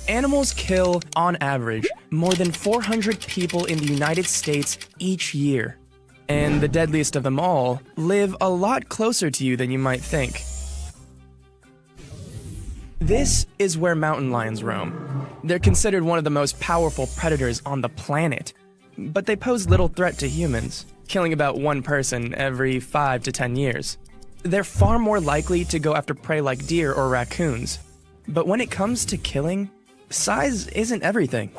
Animals kill, on average, more than 400 people in the United States each year. And the deadliest of them all live a lot closer to you than you might think. This is where mountain lions roam. They're considered one of the most powerful predators on the planet, but they pose little threat to humans, killing about one person every 5 to 10 years. They're far more likely to go after prey like deer or raccoons. But when it comes to killing, size isn't everything.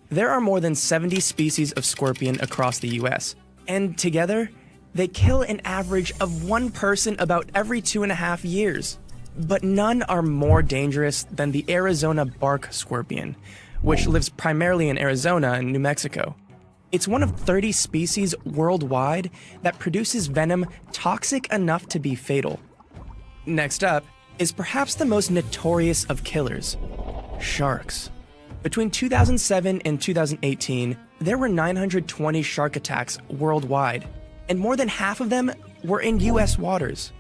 There are more than 70 species of scorpion across the US, and together, they kill an average of one person about every 2.5 years. But none are more dangerous than the Arizona bark scorpion, which lives primarily in Arizona and New Mexico. It's one of 30 species worldwide that produces venom toxic enough to be fatal. Next up is perhaps the most notorious of killers, sharks. Between 2007 and 2018, there were 920 shark attacks worldwide, and more than half of them were in US waters.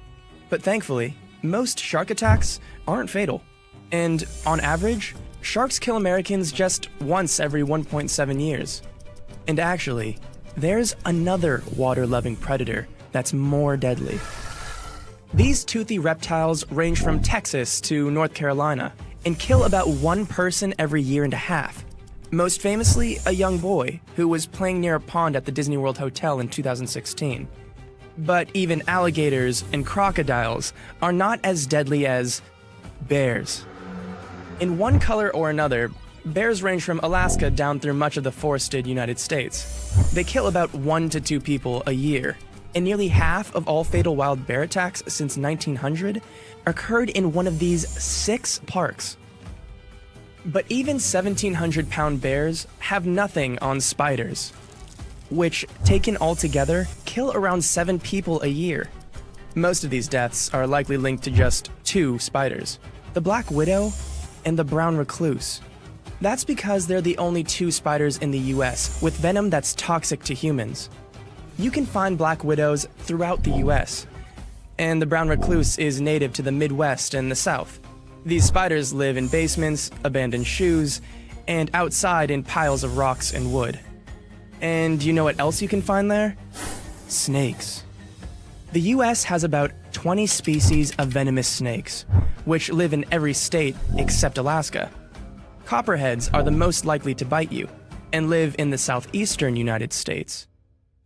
But thankfully, most shark attacks aren't fatal. And on average, sharks kill Americans just once every 1.7 years. And actually, there's another water-loving predator that's more deadly. These toothy reptiles range from Texas to North Carolina and kill about one person every year and a half. Most famously, a young boy who was playing near a pond at the Disney World Hotel in 2016. But even alligators and crocodiles are not as deadly as bears. In one color or another, bears range from Alaska down through much of the forested United States. They kill about 1 to 2 people a year, and nearly half of all fatal wild bear attacks since 1900 occurred in one of these 6 parks. But even 1,700-pound bears have nothing on spiders, which, taken all together, kill around 7 people a year. Most of these deaths are likely linked to just 2 spiders, the black widow and the brown recluse. That's because they're the only 2 spiders in the US with venom that's toxic to humans. You can find black widows throughout the US, and the brown recluse is native to the Midwest and the South. These spiders live in basements, abandoned shoes, and outside in piles of rocks and wood. And you know what else you can find there? Snakes. The US has about 20 species of venomous snakes, which live in every state except Alaska. Copperheads are the most likely to bite you, and live in the southeastern United States.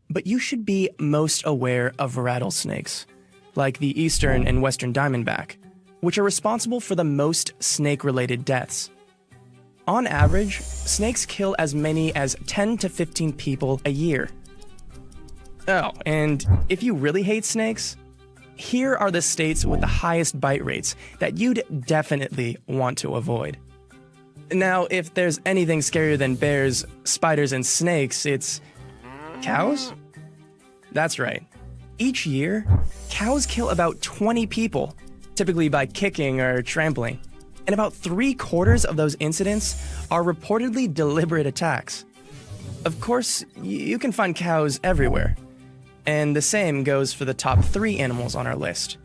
But you should be most aware of rattlesnakes, like the eastern and western diamondback, which are responsible for the most snake-related deaths. On average, snakes kill as many as 10 to 15 people a year. Oh, and if you really hate snakes, here are the states with the highest bite rates that you'd definitely want to avoid. Now, if there's anything scarier than bears, spiders, and snakes, it's cows? That's right. Each year, cows kill about 20 people, typically by kicking or trampling. And about 3/4 of those incidents are reportedly deliberate attacks. Of course, you can find cows everywhere. And the same goes for the top 3 animals on our list.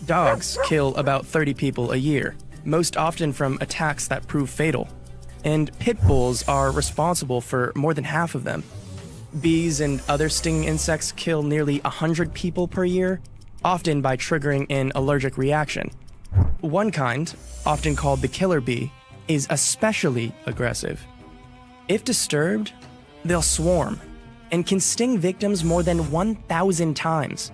Dogs kill about 30 people a year, most often from attacks that prove fatal. And pit bulls are responsible for more than half of them. Bees and other stinging insects kill nearly 100 people per year, often by triggering an allergic reaction. One kind, often called the killer bee, is especially aggressive. If disturbed, they'll swarm and can sting victims more than 1,000 times.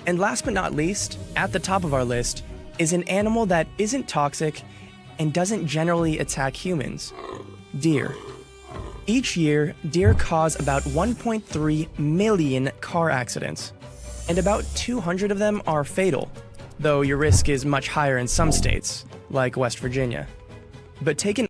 And last but not least, at the top of our list, is an animal that isn't toxic and doesn't generally attack humans: deer. Each year, deer cause about 1.3 million car accidents, and about 200 of them are fatal, though your risk is much higher in some states, like West Virginia. But taken